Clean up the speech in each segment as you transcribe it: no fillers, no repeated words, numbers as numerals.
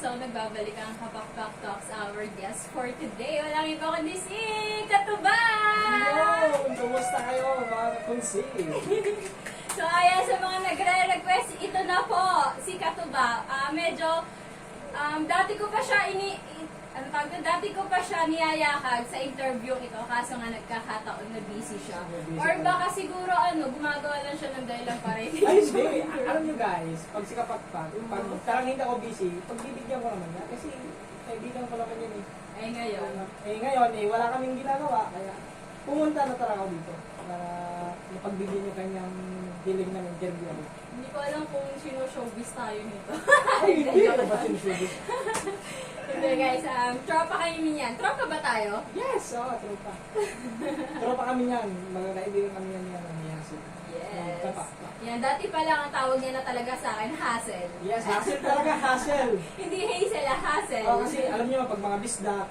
So, nagbabalik ang Kapakpak Talks, our guest for today. Walang iba kundi si Katuba! Hello! Kumusta kayo mga kakunsi? So, ayan, sa mga nagre-request, ito na po, si Katuba. Medyo, dati ko pa siya dati ko pa siya niyayakag sa interview ito, kaso nga nagkakataon na busy siya. Or baka siguro, gumagawa lang siya ng dahilan para hindi. Ay, hindi. Alam nyo guys, pag si Kapakpak, pag tarang hindi ako busy, pagbibigyan ko naman niya. Kasi kaibigan ko naman yun eh. Ngayon, wala kaming ginagawa. Kaya pumunta na talaga ako dito para mapagbigyan yung kanyang dilig ng interview ako. Hindi ko alam kung sino-showbiz tayo nito. Ay, hindi ko ba sinusubi? Hindi guys, tropa kayo niyan. Tropa ba tayo? Yes, tropa. Tropa kami yan. Magkakaibigan kami yan ni Hassel. Yes. Kapakpak. Yan, dati pa lang ang tawag niya na talaga sa akin, Hassel. Yes, Hassel talaga, Hassel. Hindi Hazel, Hassel. Kasi alam niyo, pag mga bisdak.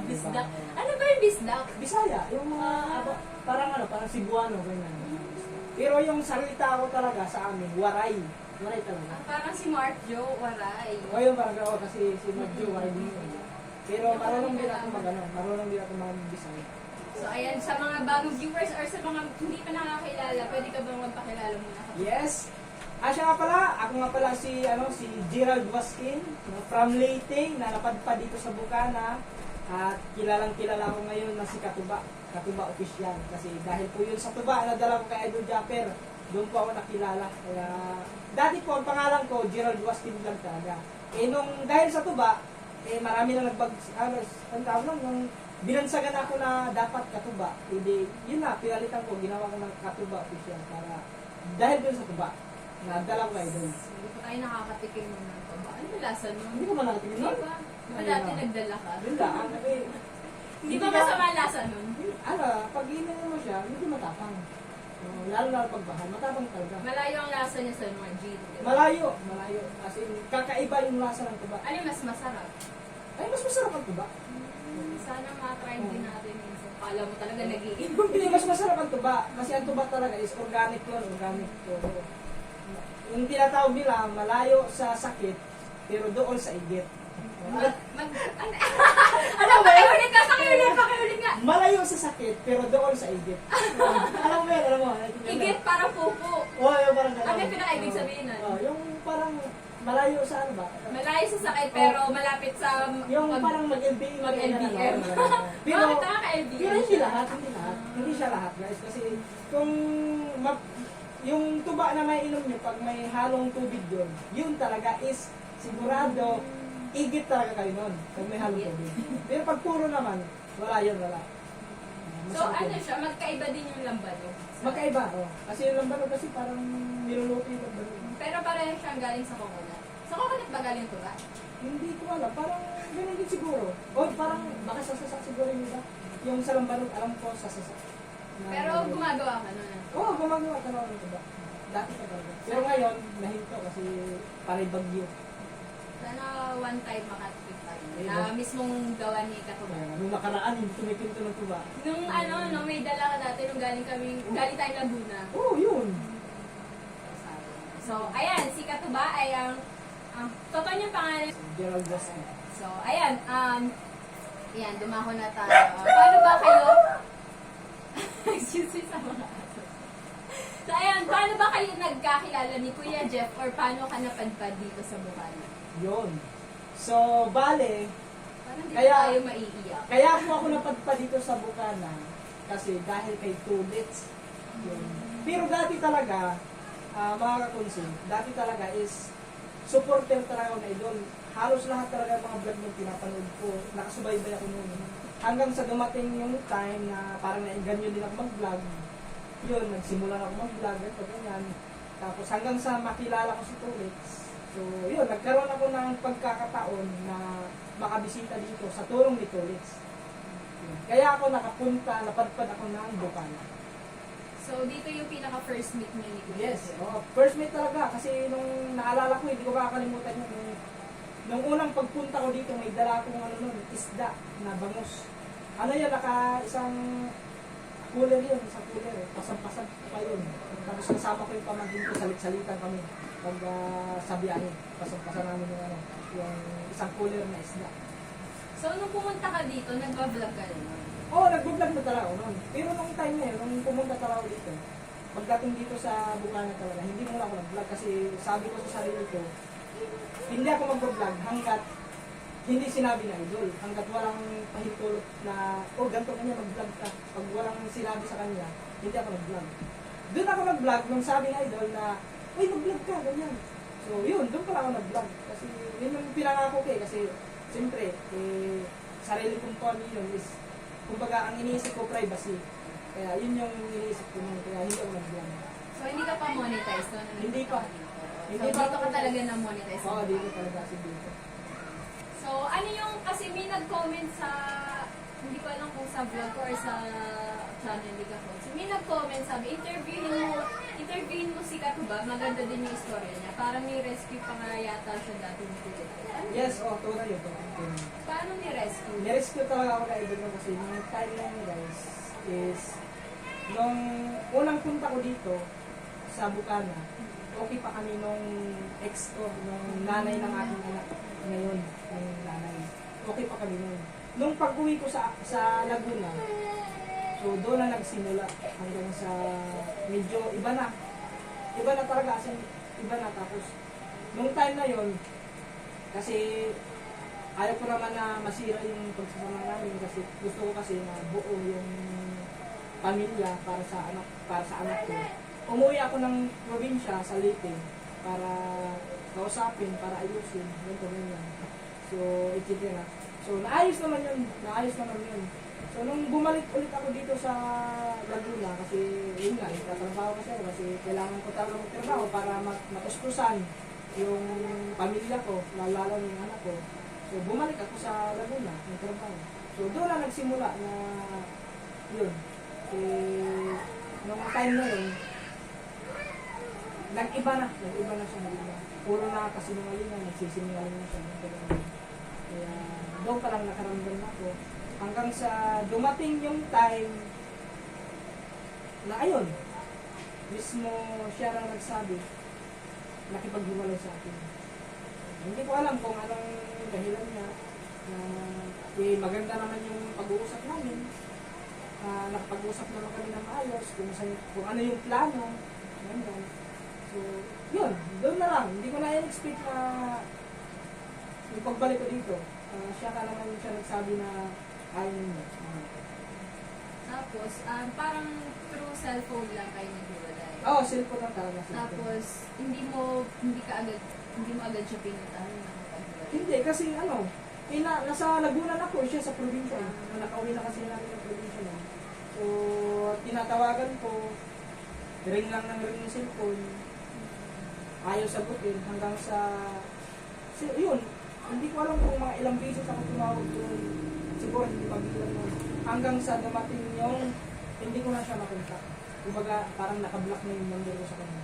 Bisdak. Ano ba yung bisdak? Bisaya, yung mga, parang Cebuano, ganyan. Pero yung salita ko talaga sa amin, waray. Waray talaga. Parang si Mark Joe, waray. O yun, parang ako kasi si Madjo, waray din yun. Pero marunong din ako marunong din ako mag-Bisaya. So ayan, sa mga bagong viewers or sa mga hindi pa nakakilala, pwede ka bang magpakilala muna? Yes. Siya nga pala, ako nga pala si Gerald Waskin, from Leyte, na napadpad dito sa Bukana. At kilalang kilala ko ngayon na si Katuba Official. Kasi dahil po yun sa tuba, nadala ko kay Idol Japper, doon po ako nakilala. Kaya, dati po, ang pangalan ko, Gerald Waskin lang talaga. Dahil sa tuba, marami na nung binansagan ako na dapat Katuba. Hindi, yun na, pinalitan ko, ginawa ko ng Katuba Official para, dahil doon sa tuba, nadala ko kay Idol. Hindi pa tayo nakakatikim mo ng tuba. Ano lasa nun? Hindi ko man nakatingin nun. Diba? Diba dati nagdala ka? Yun lang, Hindi ba masama ang lasa nun? Pag inan mo siya, hindi matapang. Lalo pagbahan, matapang talaga. Malayo ang lasa niya sa mga G. Diba? Malayo. As in, kakaiba yung lasa ng tuba. Ano yung mas masarap? Ay, mas masarap ang tuba. Sana ma-try din natin minsan. Kala mo talaga nag-iinom. Hindi, mas masarap ang tuba. Kasi ang tuba talaga is organic yun, organic. Yung tinatawag nila, malayo sa sakit, pero doon sa igit. Ano ba? Pakiulit nga. Malayo sa sakit, pero doon sa igit. Alam mo yan, alam mo. Igit para pupo. Yung parang gano'n. Ano yung pinaka-ibig sabihin nun? Yung parang malayo sa ano ba? Malayo sa sakit pero malapit sa Yung parang mag-LBM. mag-LBM. Pero, Bakit nakaka-LBM? pero hindi lahat. Hindi siya lahat guys. Kasi kung yung tuba na may inom nyo, pag may halong tubig yun, yun talaga is sigurado, igit talaga kayo nun. Pag may halong tubig. Pero pag puro naman, wala yun, wala. So ano siya, magkaiba din yung lambado. Magkaiba, Kasi yung lambano kasi parang niluluto yung lambano. Pero pareho siyang galing sa coconut. Sa coconut ba galing tuba? Hindi ko alam, parang ganun din siguro. O parang baka sasasak siguro yung iba. Yung sa lambanog, alam ko sasasak. Pero gumagawa ka nun. Oo, gumagawa ka naman ito ba? Dati ka talaga. Pero ngayon, nahinto kasi parang bagyo. Sana one time makatipid tayo. Na mismong gawa ni Katuba. Nung nakaraan, hindi tumipinto ng tuba. Nung may dala ka dati, galing tayo Laguna. Oo, yun. So, ayan, si Katuba ay ang totoo niyang pangalan. Gerald Waskin. So, ayan, ayan, dumako na tayo. Paano ba kayo? Excuse me sa mga aso. So, ayan, paano ba kayo nagkakilala ni Kuya Jeff or paano ka napadpad dito sa Bukana? Yun. So, bale, Parang dito Kaya- tayo maiiyak. kaya ako napadpad dito sa Bukana kasi dahil kay Tulits. Yun. Pero dati talaga, mga kakunsin, dati talaga is supporter talaga ako na idol. Halos lahat talaga ng mga vlog nung pinapanood ko, nakasubaybay ako noon. Hanggang sa dumating yung time na parang nainganyo din ako mag-vlog. Yun, nagsimula na ako mag-vlog, ganyan. Tapos hanggang sa makilala ko si Tulits. So, yun, nagkaroon ako ng pagkakataon na makabisita dito sa tulong ni Tulits. Kaya ako nakapunta, napadpad ako ng Bukana. So, dito yung pinaka-first meet niyo ni Kuya Yes, Jeff. first meet talaga kasi nung naalala ko, hindi ko makakalimutan yun. Nung unang pagpunta ko dito, may dala akong isda na bangus. Yan, isang cooler yun, isang cooler. Pasang-pasang pa yun. Tapos kasama ko yung pamangkin ko, salit-salitan kami. Pag sa biyahe, pasang-pasan namin yung isang cooler na isda. So, nung pumunta ka dito, nagbablog ka rin? Oo, nag-vlog na talaga ako noon. Pero nung time na yun, nung pumunta talaga ako dito, pagdating dito sa Bukana talaga, hindi muna ako nag-vlog kasi sabi ko sa sarili ko, hindi ako mag-vlog hanggat hindi sinabi na idol. Hanggat walang pahintulot na, oh, ganito kanya mag-vlog ka. Pag walang sinabi sa kanya, hindi ako nag-vlog. Doon ako nag-vlog nung sabi ng idol na, uy, mag-vlog ka, ganyan. So, yun, doon pala ako nag-vlog. Kasi yun yung pinangako ko eh. Kasi, siyempre, sarili kong Tony yun is, kumbaga, ang iniisip ko, privacy. Kaya, yun yung iniisip ko nun. Kaya, hindi ako nag-vlog. So, hindi ka pa monetize no? Hindi pa. So, dito ka talaga na monetize? Oo, dito talaga kasi dito. So, ano yung, kasi may nag-comment sa, hindi ko alam kung sa vlog ko or sa channel ni Kapon. So, may nag-comment, sabi, interviewin mo si Katuba, maganda din yung istorya niya. Parang ni-rescue pa nga yata siya dati ni Kulit. Yes, tunay yun. Paano ni-rescue? Nirescue talaga ako na idol ko kasi nung time na yun guys is nung unang punta ko dito sa Bukana, okay pa kami nung ex ko, nung nanay ng aking anak ngayon, yung nanay. Okay pa kami nun. Nung pag-uwi ko sa Laguna, so doon na nagsimula hanggang sa medyo iba na. Iba na talaga, as in, iba na. Tapos, nung time na yon kasi ayaw ko naman na masira yung pagsasama namin kasi gusto ko kasi na buo yung pamilya para sa anak ko. Umuwi ako ng probinsya sa Leyte para kausapin, para ayusin, ganyan. So, etc. So, naayos naman yun. So, nung bumalik ulit ako dito sa Laguna, kasi yun nga, nagtatrabaho kasi kailangan ko talaga magtrabaho para matuskusan yung pamilya ko, lalo yung anak ko. So, bumalik ako sa Laguna, nagtrabaho. So, doon na nagsimula na yun. Nung time na yun, nag-iba na siya. Puro na kasinungalingan, nagsisinungaling na siya. Kaya doon pa lang nakaramdam ako. Hanggang sa dumating yung time na ayun, mismo siya lang nagsabi, nakipaghiwalay sa akin. Hindi ko alam kung anong dahilan niya. Maganda naman yung pag-uusap namin. Nakapag-usap naman kami ng maayos kung ano yung plano. Ganyan. So, yun, doon na lang. Hindi ko na in-expect na yung pagbalik ko dito. Siya ka naman siya nagsabi na ayaw niya. Tapos, parang through cellphone lang kayo naghiwalay. Oo, cellphone lang talaga. Tapos, hindi mo agad siya pinuntahan na paghiwalay. Hindi, kasi nasa Laguna na po siya sa probinsya. Nakauwi na kasi namin ng probinsya na. So, tinatawagan ko, ring lang ng ring ng cellphone. Ayaw sagutin hanggang sa, yun, hindi ko alam kung mga ilang beses ako tumawag doon. Siguro hindi mabilang nun. Hanggang sa dumating yung, hindi ko na siya makontak. Kumbaga, parang nakablock na yung number ko sa kanya.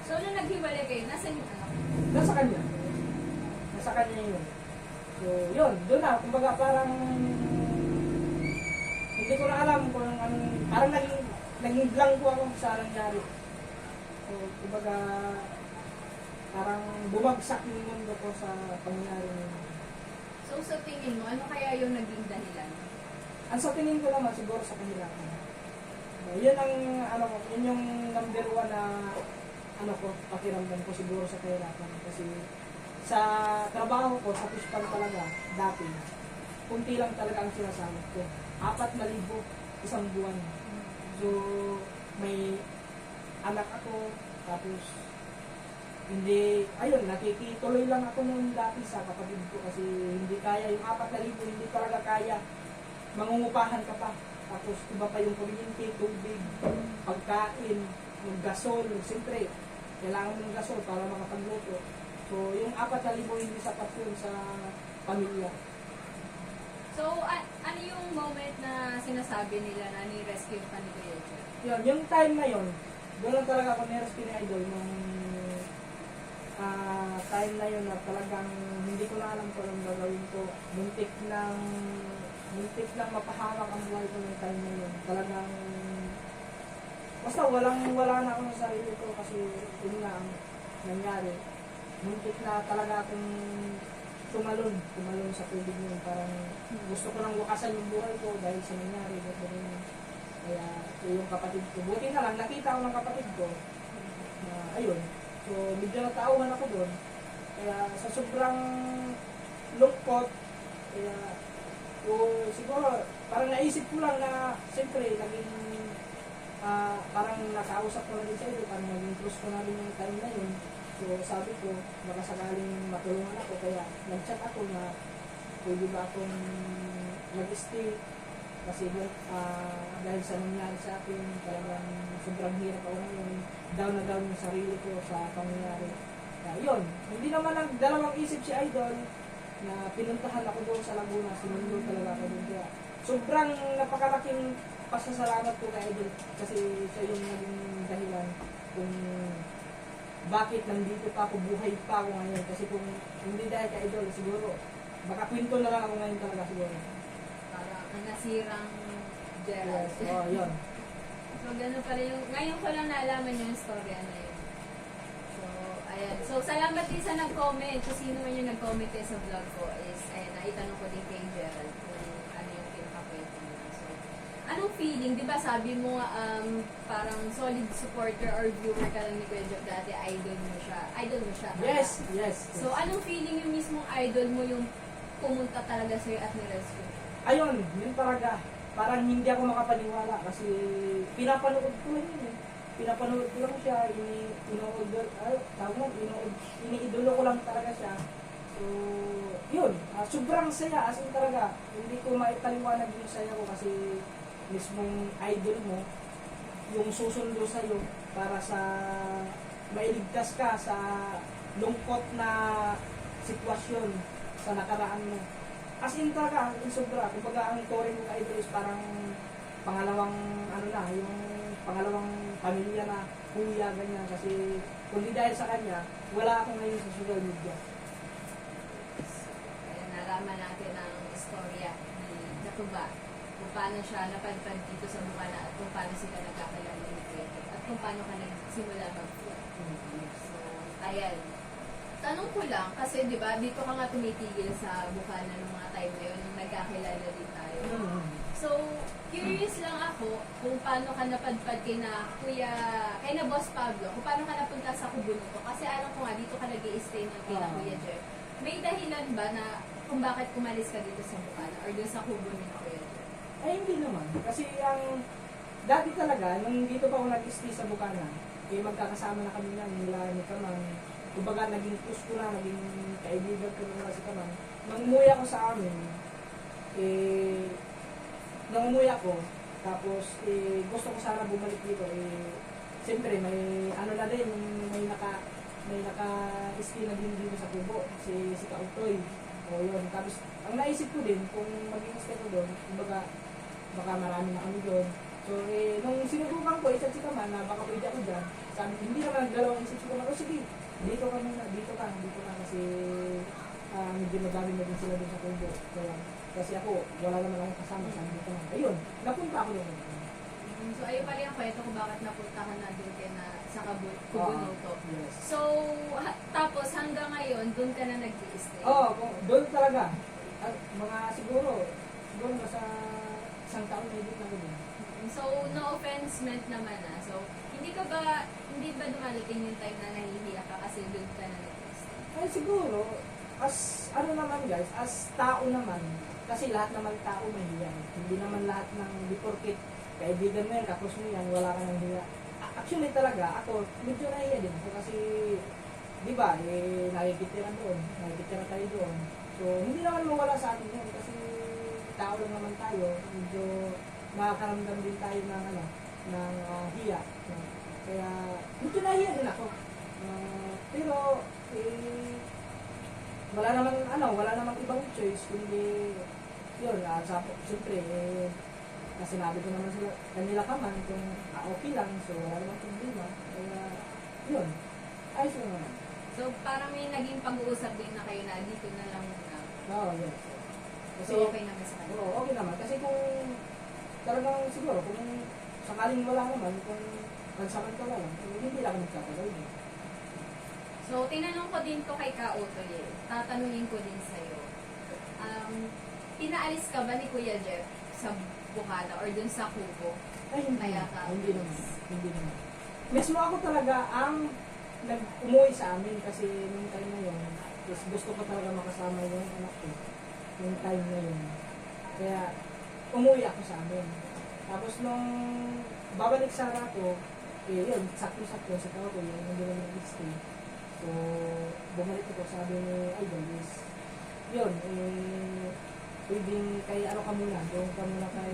So, nung naghiwalay kayo, nasan yung anak? Nasa kanya. Nasa kanya yun. So, yun, doon na. Kumbaga, parang, hindi ko na alam kung anong, parang naging blanco ako sa nangyari. So, kumbaga, parang bumagsak yung mundo ko sa pangyayari ngayon. So, sa tingin mo, ano kaya yung naging dahilan? Ang sa tingin ko naman, siguro sa kahirapan. Yun ang, yun yung number one na, pakiramdam ko siguro sa kahirapan. Kasi, sa trabaho ko, sa fishpan talaga, dati, kunti lang talaga ang sinasahod ko. 4,000 isang buwan. So, may anak ako, tapos, hindi, ayun, nakikituloy lang ako nung dati sa kapatid ko kasi hindi kaya, yung 4,000 hindi talaga kaya. Mangungupahan ka pa. Tapos iba pa yung kuryente, tubig, pagkain, yung gasol, siyempre, kailangan ng gasol para makapagluto. So, yung 4,000 hindi sapat yun sa pamilya. So, ano yung moment na sinasabi nila na ni-rescue ka ni Kuya Joe? Yun, yung time na yun, doon lang talaga ako ni-rescue ni Idol nung time na yun na talagang hindi ko na alam kung anong gagawin ko. Muntik lang mapahamak ang buhay ko ng time na yun. Talagang basta wala na ako sa sarili ko kasi yun nga ang nangyari. Muntik na talaga akong tumalon sa tubig yun. Parang gusto ko nang wakasan yung buhay ko dahil sa nangyari. Ganun. Kaya yung kapatid ko, buti na lang, nakita ko ng kapatid ko na ayun. So medyo natauhan ako doon. Kaya sa sobrang lungkot, kaya siguro parang naisip ko lang na siyempre naging parang nakausap ko na rin sa iyo, parang naging close ko na rin yung time na yun. So sabi ko, baka sakaling matulungan ako, kaya nag-chat ako na pwede ba akong mag-stay kasi dahil sa nangyari sa akin, talagang sobrang hirap ako ngayon, down na down yung sarili ko sa pangyayari. Kaya yun, hindi naman nagdalawang isip si Idol na pinuntahan ako doon sa Laguna, sinundo talaga ako doon. Kaya sobrang napakalaking pasasalamat ko kay Idol kasi siya yung naging dahilan kung bakit nandito pa ako, buhay pa ako ngayon. Kasi kung hindi dahil kay Idol, siguro baka kwento na lang ako ngayon talaga siguro. Para nasirang Gerald. Yes, yun. So, ganun pala yung, ngayon ko lang naalaman yung storya na yun. So, ayan. So, salamat din sa nag-comment. Kung sino man yung nag-comment sa vlog ko is, ayan, naitanong ko din kay Gerald kung ano yung pinakakwento niya. So, anong feeling? Di ba sabi mo, parang solid supporter or viewer ka lang ni Kuya Job dati, idol mo siya. Idol mo siya. Yes. So, anong feeling yung mismong idol mo yung pumunta talaga sa'yo at nirescue? Ayun, yun talaga. Parang hindi ako makapaniwala kasi pinapanood ko lang yun eh. Pinapanood ko lang siya, iniidolo ko lang talaga siya. So, yun, sobrang saya, as in talaga. Hindi ko maipaliwanag yung saya ko kasi mismong idol mo, yung susundo sa'yo para sa mailigtas ka sa lungkot na sitwasyon sa nakaraan mo. As in talaga, yung sobra. Kumbaga, ang core mo kay Idol is parang pangalawang, yung pangalawang pamilya na kuya, ganyan. Kasi, kundi dahil sa kanya, wala akong ngayon sa social media. Kaya nalaman natin ang istorya ni Katuba. Kung paano siya napadpad dito sa Bukana at kung paano sila nagkakilala ni Kuya at kung paano ka nagsimula mag-vlog. So, ayan. Tanong ko lang, kasi di ba dito ka nga tumitigil sa Bukana ng mga time na yun, nung nagkakilala din tayo. So, curious lang ako kung paano ka napadpad kay na Boss Pablo, kung paano ka napunta sa Kubunuto. Kasi alam ko nga, dito ka nag-i-stay ng kina Kuya Jeff. May dahilan ba na kung bakit umalis ka dito sa Bukana or doon sa Kubo ni Kuya Jeff? Ay, hindi naman. Kasi dati talaga, nung dito pa ako nag-stay sa Bukana, magkakasama na kami nila ni Kaman. Kumbaga, naging close ko na, naging kaibigan ko na si Kaman. Nung umuwi ako sa amin, nung umuwi ako, tapos gusto ko sana bumalik dito, siyempre may na din, may naka-stay na din dito sa Kubo, si Kautoy. O yun, tapos ang naisip ko din, kung mag-i-stay ko doon, kumbaga, baka marami na kami doon. So, nung sinubukan ko, isa si Kaman na baka pwede ako dyan, sabi, hindi naman dalawang isip si Kaman, sige, dito ka muna, dito ka kasi medyo madami na din sila doon sa Kubo. Kaya, kasi ako, wala naman akong kasama sa dito na. Ayun, napunta ako doon. So, ayun pala yung kwento kung bakit napuntahan na doon ka na sa Kubunuto. Yes. So, tapos hanggang ngayon, doon ka na nag-i-stay? Doon talaga. Mga siguro nasa isang taon na dito ako doon. So, no offense meant naman So, hindi ba dumalating yung time na nahihiya ka kasi doon ka na nag-i-stay? Ay siguro, as guys, as tao naman, kasi lahat naman tao mahihiya. Hindi naman lahat ng porket kaibigan mo yan, kapos mo yan, wala ka nang hiya. Actually talaga, ako, medyo nahiya din ako kasi, di ba, nakikitira tayo doon. So, hindi naman mawala sa atin yun kasi tao lang naman tayo, medyo makakaramdam din tayo ng hiya. Kaya, medyo nahiya din ako. Pero, wala namang ibang choice, kundi, yun, siyempre, sinabi ko naman sila, kanila Kaman, kung okay lang, so wala namang problema. Kaya, yun, ayos lang naman. So, parang may naging pag-uusap din na kayo na dito na lang muna. Oo, yes. Kasi, So, okay naman sa kanila? Oo, okay naman. Kasi kung talagang siguro, kung sakaling wala naman, kung nagsamantala lang, hindi lang magkakalaw. So, tinanong ko din to kay Ka Utoy eh. Tatanungin ko din sa'yo. Pinaalis ka ba ni Kuya Jeff sa Bukana or dun sa Kubo? Ay, hindi. Kaya ka Hindi umalis. naman. Hindi naman. Mismo ako talaga ang umuwi sa amin kasi nung time na yun, gusto ko talaga makasama yung anak ko. Yung time na yun. Kaya, umuwi ako sa amin. Tapos nung babalik sana ako, yun, sakto-sakto sa tao ko, yung hindi naman nag-stay. So, bumalik ako, sabi ni Idol is, yun, pwedeng kay ano ka muna, doon ka muna kay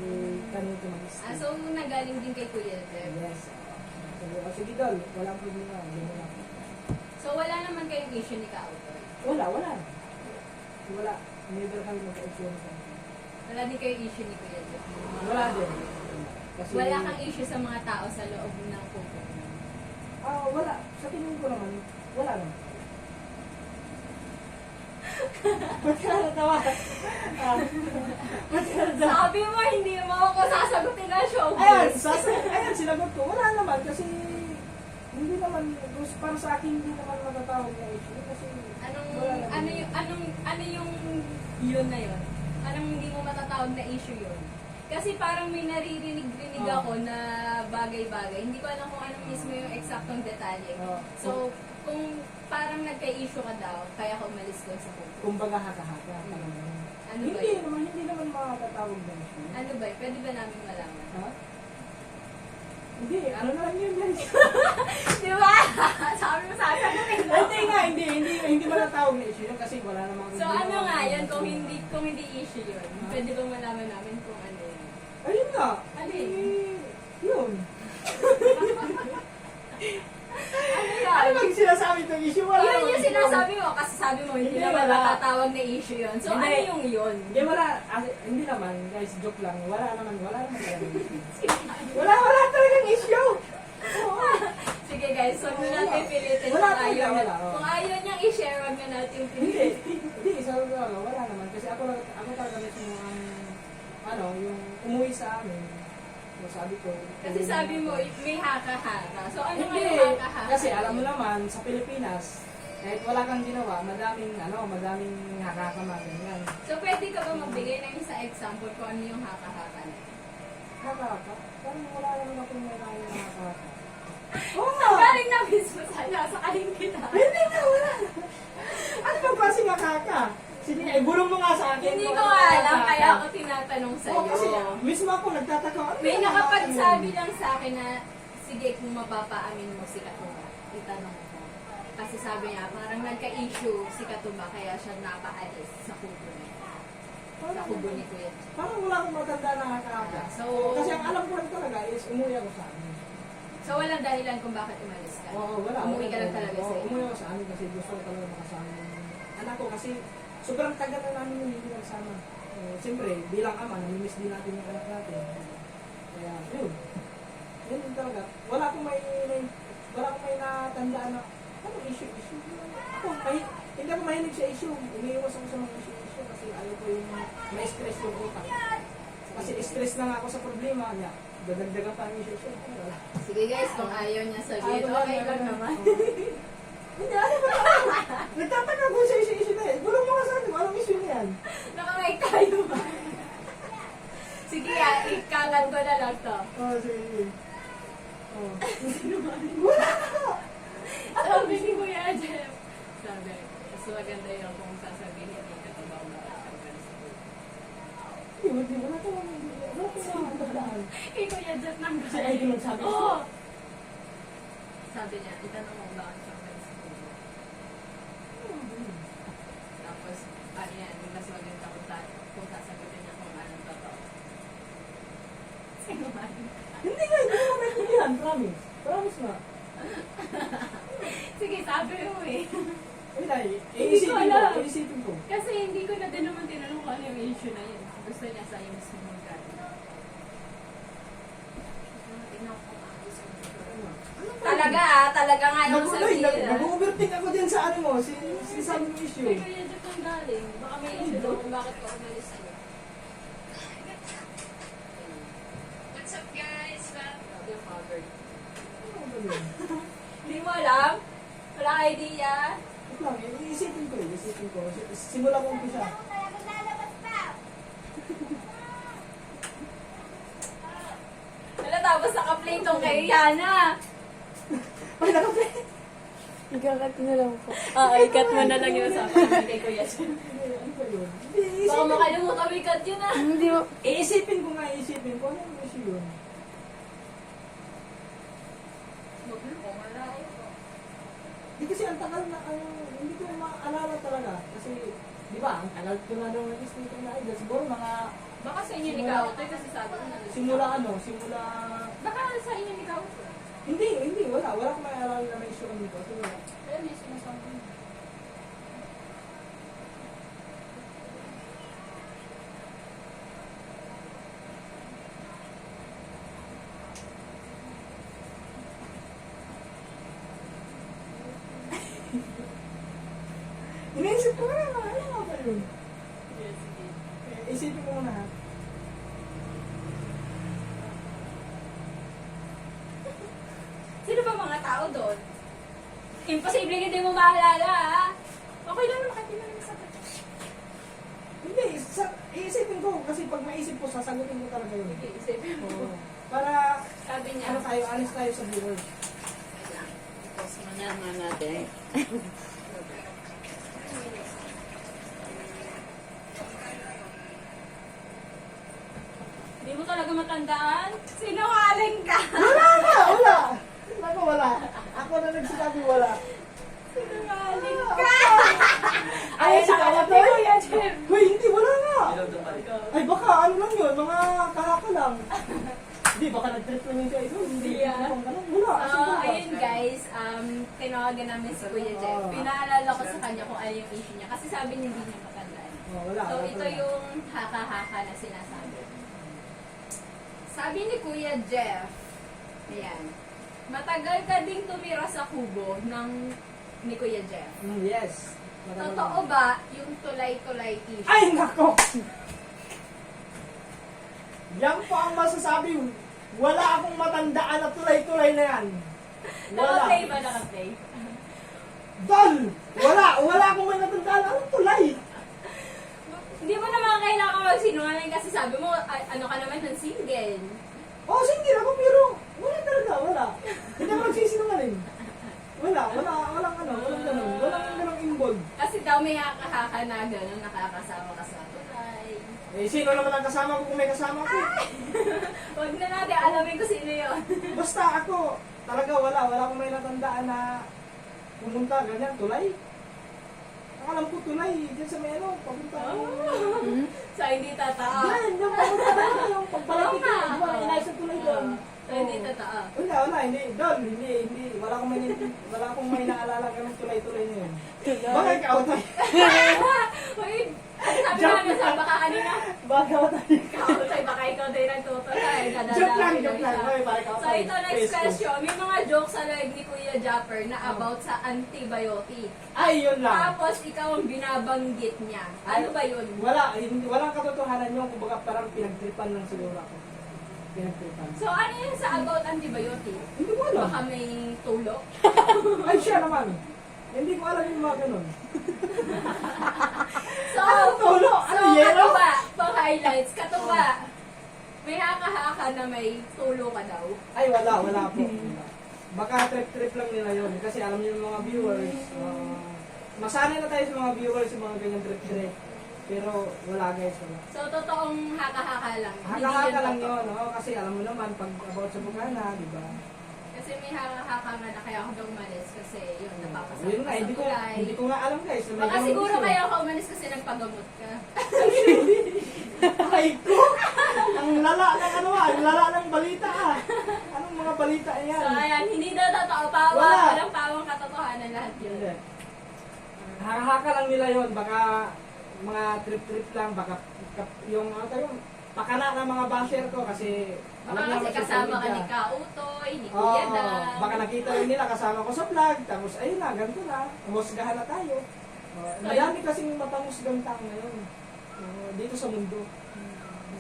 kanito mag-stay. So, nagaling din kay Kuya Jeff. Yes. So, sige Dol, walang problema. Ganun lang. So, wala naman kayong issue ni Ka Utoy? Wala. Wala. Never kami magka-issue. Wala din kayong issue ni Kuya Jeff? Wala din. Kasi, Wala kang issue sa mga tao sa loob ng Kubo? wala. Sa tingin ko naman, wala naman. Ba't ka natawa? Ba't ka natawa? Sabi mo, hindi mo ako sasagutin na Ayan, showbiz. ayan, sinagot ko. Wala naman kasi hindi naman, para sa akin hindi naman matatawag na issue kasi Ano yung yun na yun? Anong hindi mo matatawag na issue yun? Kasi parang may naririnig-rinig Oh. ako na bagay-bagay. Hindi ko alam kung anong mismo yung eksaktong detalye. Oh. So, kung parang nagka-issue ka daw, kaya ka umalis doon sa Kubo. kumbaga haka-haka. parang ganun. Ano ba Hindi yun? naman, hindi naman matatawag na issue. Ano ba yun? Pwede ba namin malaman? Ha? Hindi, ano na lang yun guys. Di ba? Sabi mo sasagutin mo. hindi matatawag na issue yun kasi wala namang... So ano nga yun, kung hindi issue yun, pwede ba malaman namin kung ano yun? Ayun nga. Ano yun? Yun. Ano Ano yun? bang sinasabi itong issue? Wala Yun namang yung issue. sinasabi mo kasi sabi mo hindi Hindi, naman wala. matatawag na issue yun. So Hindi. ano yung yun? Hindi, wala. Hindi naman, guys, joke lang. Wala naman talagang issue. Wala talagang issue. Oo. Sige guys, so huwag na natin pilitin Wala kung talaga, ayaw niya. wala, oo. Kung ayaw niyang i-share, wag na natin yung Hindi, pilitin. hindi, sabi ko lang, wala naman. Kasi ako talaga mismo ang, yung umuwi sa amin. So, sabi ko. Kasi sabi mo, may haka-haka. So ano nga Hindi, yung haka-haka? kasi alam mo naman, sa Pilipinas, kahit wala kang ginawa, madaming hakakama, ganyan. So pwede ka ba magbigay ng isa example kung ano yung haka-haka na? Hakaka? Parang wala naman akong may kaya na hakaka. Oo nga! Galing na mismo sa kaling kita. Hindi na, wala. Ano bang klaseng hakaka? Sige, bulong mo nga sa akin. Hindi kung ko ano yung alam, hakaka. kaya ako tinatanong Oo, kasi sa'yo. mismo ako nagtataka. Ano May yung hakaka nakapagsabi yun? lang sa akin na, sige, kung mapapaamin mo si Katuba, itanong mo. Kasi sabi niya, parang nagka-issue si Katuba, kaya siya napaalis sa kubo niya. Sa kubo ni Kuya. Parang wala akong matanda na hakaka. So- kasi ang alam ko lang talaga is umuwi ako sa amin. So, walang dahilan kung bakit umalis ka. Oo, wala. Umuwi ka lang talaga sa Oo, iyo. umuwi ako sa amin kasi gusto ko talaga makasama yung anak ko kasi sobrang tagal na namin yung hindi nagsama. Siyempre, bilang ama, namimiss din natin yung anak natin. Kaya, yun. Yun din talaga. Wala akong may natandaan na, anong issue? Hindi ako mahilig sa issue. Umiiwas ako sa mga issue kasi ayaw ko yung ma-stress yung utak. Kasi stress na nga ako sa problema niya. Dadagdagan pa ang issue. Wala. Sige guys, kung ayaw niya sabihin, okay lang naman. Hindi, ano ba? Nagtataka ko sa issue na eh. Bulong mo ka sa akin, anong issue niyan? Nakamic tayo ba? Sige ikalat ko na lang to. Oh, sige. Oh. Sabi ni Kuya Jeff. Sabi, mas maganda yun kung sasabihin ni Katuba umatanggal sa kubo. Hindi, wala ka lang. Wala ka lang matandaan. Kay Kuya Jeff nang Si Idol nagsabi. Oo. Sabi niya, itanong mo bakit siya umalis sa kubo. Tapos, ano yan, mas maganda kung sasagutin niya kung anong totoo. Sino man? Hindi mo maintindihan, promise. Promise nga. Sige, sabi mo eh. Hindi ko alam. iisipin ko. Kasi hindi ko na din naman tinanong kung ano yung issue na yun. Gusto niya sa'yo mismo magkano. Talaga nga yung sabihin. Nag-overthink ako dyan sa ano mo, sabi mo issue. Kaya kaya dito ang galing. Baka may issue daw kung bakit ka umalis mo. What's up guys? Sabi yung covered. Ano ba yun? Hindi mo alam? Wala Walang idea. Ito lang, iisipin ko. Simula ko umpisa. Wala, tapos naka-play tong kay Yana. Ay, naka-play. Ikakat na lang po. Ikat mo na lang yung usapan kay Kuya Jeff. Ano ba yun? Baka makalimutan mo ikat yun ah. Hindi mo. Iisipin ko nga, iisipin ko. Ano yung issue yun? Hindi kasi ang tagal na, hindi ko maalala talaga. Kasi, di ba, ang tagal ko na daw nag-state na idol. Siguro mga, Baka sa inyo ni Kautoy kasi sabi ko na. simula, Baka sa inyo ni Kautoy. hindi, wala. Wala akong maalala na may issue kami dito. Kasi wala. Kaya may sinasabi. Iniisip ko nga, ano nga ba yun? Isipin ko muna ha. Sino ba mga tao doon? Imposible hindi mo maalala ah. Okay lang naman, kahit di mo naman sagot. Hindi, iisipin ko. Kasi pag maisip ko, sasagutin ko talaga yun. Sige, isipin mo. Oo. Para, Sabi niya. ano tayo, honest tayo sa viewers. Tapos naman natin. Hindi mo talaga matandaan? Sinungaling ka! Wala! Ako wala. Ako na nagsasabi wala. Sinungaling ka! Ay, si Kuya si Kuya Jeff. Uy, hindi, wala nga. Ay, baka ano lang yun, mga kahaka lang. Hindi, baka nag-trip lang yun siya. Hindi, Yeah. wala. So, ayun guys, tinawagan namin si Kuya Jeff. Pinaalala ko sa kanya kung ano yung issue niya. Kasi sabi niya hindi niya matandaan. Oh, wala. So, wala ito talaga. yung haka-haka na sinasabi. Sabi ni Kuya Jeff, ayan, matagal ka ding tumira sa kubo ni Kuya Jeff. Yes. Totoo ba yung tulay-tulay issue? Ay, nako! Yan po ang masasabi. Wala akong matandaan na tulay-tulay na yan. Wala. Naka-play ba? Naka-play? Dol! Wala akong may natandaan. Anong tulay? Hindi mo naman kailangan magsinungaling kasi sabi mo, ano ka naman ng single. Oh, single ako pero wala talaga, wala. Hindi ako nagsisinungaling. Walang ganun. Walang ganun involved. Kasi daw may haka-haka na gano'n, nakakasama ka sa tulay. Eh, sino naman ang kasama ko kung may kasama ko? Huwag na natin alamin kung sino yun. Basta ako, talaga wala akong may natandaan na pumunta, ganyan, tulay. Ang alam ko tulay, dyan sa may ano, papunta ako. So, hindi totoo. Yan, yung papunta na yung pagpalapit Oo nga. ko, di ba, inayos sa tulay doon. So, hindi totoo. Wala, hindi, doon, hindi, wala akong may naalala ganun tulay-tulay na yun. Bakit ka ako tayo? Uy, sabi namin sa baka kanina, Bakit ako tayo? kautay, baka ikaw din nagtutulay. Joke lang. Ay, bakit ako So, tayo? ito next question. May mga jokes sa live ni Kuya Japper na about sa antibiotic. Ay, yun lang. Tapos, ikaw ang binabanggit niya. Ano ba yun? Walang katotohanan yun, kumbaga parang pinagtripan lang siguro ako. Pinagtripan. So, ano yun sa about antibiotic? Hindi ko alam. Baka may tulo? Ay, siya naman. Hindi ko alam yung mga ganun. So, Anong tulo? Ano, so, yelo? katuba, pang highlights, katuba. May haka-haka na may tulo ka daw. Ay, wala po. Baka trip-trip lang nila yun. Kasi alam niyo yung mga viewers, masanay na tayo sa mga viewers yung mga ganyan trip-trip. Pero wala guys, wala. So, totoong haka-haka lang. Hindi Haka-haka yan lang totoo. yun, no? Kasi alam mo naman, pag about sa bukana, di ba? Kasi may haka-haka nga na kaya ako daw umalis kasi yun, napapasama Yun ka nga, sa tulay. hindi ko nga alam guys. na may Baka ganun siguro issue. kaya ako umalis kasi nagpagamot ka. Ay ko! Ang lala ng ano ang lala ng balita ah. Anong mga balita yan? So, ayan, hindi daw totoo. Pawang, Wala. walang pawang katotohanan lahat yun. Hindi. Haka-haka lang nila yon, baka mga trip-trip lang, baka yung ano tayo, pakana ng mga basher ko kasi Baka alam niyo kasi naman sa kasama ka social ni media. Kautoy, ni Oo, Kuya Dan. baka nakita rin nila kasama ko sa vlog, tapos ayun na, ganito na, humusgahan na tayo. Madami kasing mapamusgang tao ngayon. Dito sa mundo.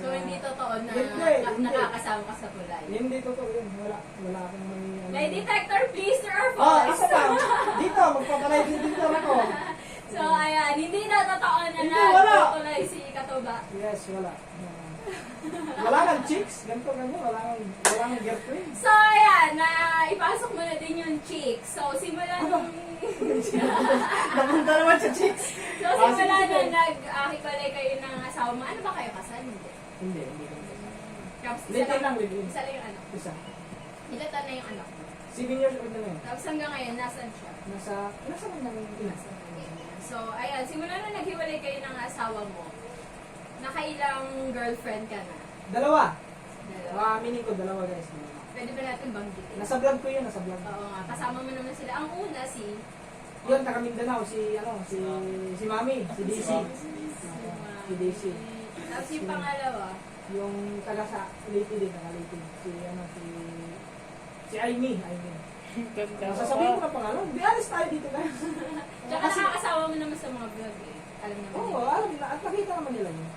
So, hindi totoo na Hindi. nakakasama ka sa tulay. Hindi totoo yun. Wala akong may... Lie detector, please, true or Ah, false? asa lang. Dito, magpapalay dito ako. So, ayan, hindi na totoo na Hindi, wala. nagtutulay si Katuba. Yes, wala. Wala kang chicks, ganito ganyan, wala kang girlfriend. So, ayan, ipasok mo na din yung chicks. So, simula Ano? nung... Napunta naman sa chicks. So, simula nung nag-hiwalay kayo ng asawa mo, ano ba kayo kasal? Hindi. Hindi. Tapos, Later lang, live in. isa lang yung anak. Isa. Ilan taon na yung anak mo? 7 years old na yun. Tapos hanggang ngayon, nasan siya? Nasa man namin ina. So, ayan, simula nung naghiwalay kayo ng asawa mo, nakailang girlfriend ka na? Dalawa. Dalawa. Aminin ko, dalawa guys. Pwede ba natin banggitin? Nasa vlog ko yun, nasa vlog. Oo nga, kasama mo naman sila. Ang una si... Yun, taga Mindanao, si Mami, si DC. Si DC. Tapos yung pangalawa, Yung taga sa Leyte din, taga Leyte. Si Aimee. Sasabihin ko na pangalan. Di alis tayo dito guys. tsaka nakakasawa mo naman sa mga vlog eh. Alam naman Oo, nila. alam na. At nakita naman nila yun.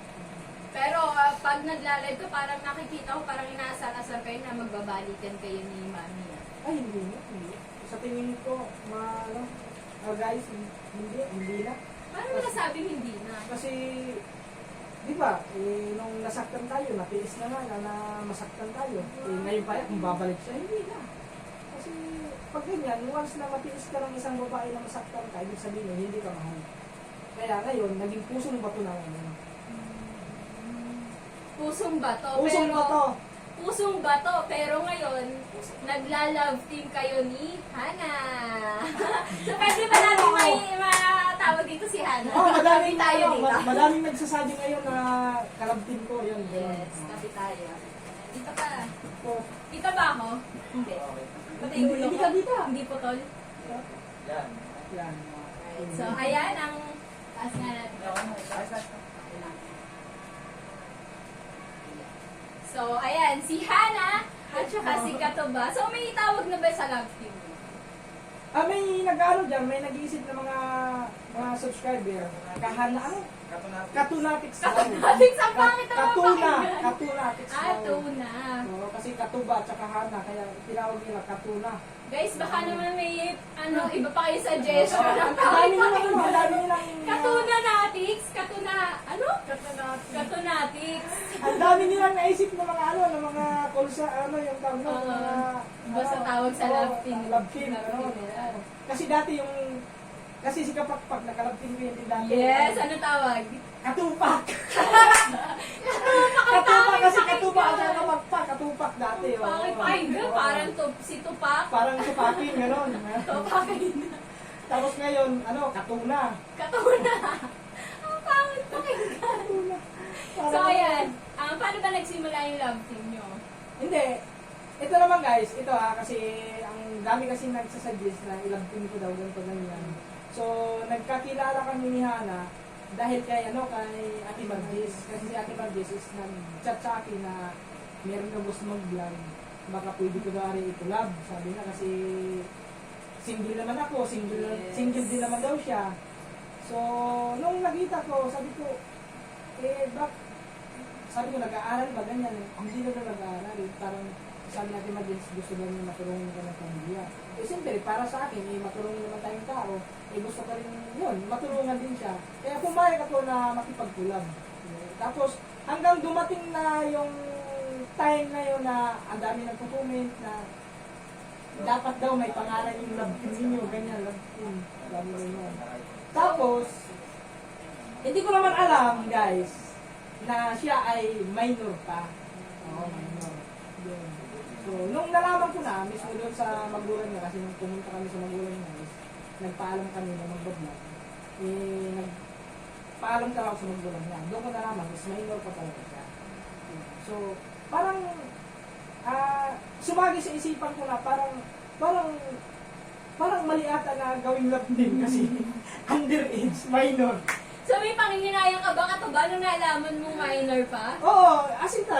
Pero pag nagla-live ka, parang nakikita ko, parang inaasar-asar kayo na magbabalikan kayo ni Mami. Ay, hindi. Sa tingin ko, guys, hindi na. Paano mo nasabing hindi na? Kasi, di ba, nung nasaktan tayo, natiis na na masaktan tayo. Ngayon pa yan, kung babalik siya, hindi na. Kasi, pag ganyan, once na matiis ka ng isang babae na masaktan ka, ibig sabihin, hindi ka mahal. Kaya ngayon, naging pusong bato na ngayon. Pusong bato. Pusong pero, bato. Pusong bato. Pero ngayon, nagla-love team kayo ni Hana. So, pwede ba natin may matawag dito si Hana? Oh, madaming tayo dito. madaming nagsasabi ngayon na kalabtin ko yun. Yes, tabi tayo. Dito ka. So, Kita ba ako? Hindi. Pati yung ulo Hindi ko. ka dito. Hindi po tol. yan. So, ayan ang taas nga natin. So, ayan, si Hana at saka si Katuba. So, may tawag na ba sa love team? May nag-ano dyan, may nag-iisip na mga subscriber. Katunatics daw. Katunatics, ang pangit ang mapakinggan. Katunatics daw. Tuna. Oo, kasi Katuba at saka Hana, kaya tinawag nila Katuna. Guys, baka naman may iba pa kayo suggestion. Ang dami nilang Katunatics? Katunatics. ang dami nilang naisip ng mga kulsa, yung tawag mo, Oo. mga... Basta tawag sa love team. Love team, Love team ano. nila. Kasi dati kasi si Kapakpak, nakalab team ko yun din dati. Yes, ano tawag? Katupak! Katupak Katupak kasi Katupak at saka Kapakpak, Katupak dati. oo. Pangit pakinggan, Oo. parang si Tupac. Parang tupakin, gano'n. Tupakin. Tapos ngayon, Katuna. Katuna. Ang pangit pakinggan. Katuna. So, ayan. Paano ba nagsimula yung love team nyo? Hindi. Ito naman guys, kasi ang dami kasi nagsasuggest na ilabtin ko daw ganito ganyan. So, nagkakilala kami ni Hana dahil kay Ate Margis. Kasi si Ate Margis is nag-chat sa akin na meron na gusto mag-vlog. Baka pwede ko daw i-collab. Sabi na kasi single naman ako, single din naman daw siya. So, nung nakita ko, sabi ko, sabi ko, nag-aaral ba ganyan? Hindi na daw nag-aaral. Parang sabi natin gusto daw niya matulungan ka ng pamilya. Siyempre, para sa akin, matulungan naman tayong tao. Gusto ka rin yun, matulungan din siya. Kaya pumayag ako na makipag-collab. Tapos, hanggang dumating na yung time na yun na ang dami nagko-comment na dapat daw may pangalan yung love team ninyo, ganyan, love team. Sabi ko yun. Tapos, hindi ko naman alam, guys, na siya ay minor pa. Oo, minor. Yun. So, nung nalaman ko na, mismo doon sa magulang niya, kasi nung pumunta kami sa magulang niya, nagpaalam kami na mag-vlog. Nagpaalam ka ako sa magulang niya. Doon ko nalaman, is minor pa talaga siya. So, parang, sumagi sa isipan ko na parang mali ata na gawing love team kasi underage, minor. So, may panginginayang ka ba, Katuba, nung nalaman mo minor pa? Oo, as in talaga.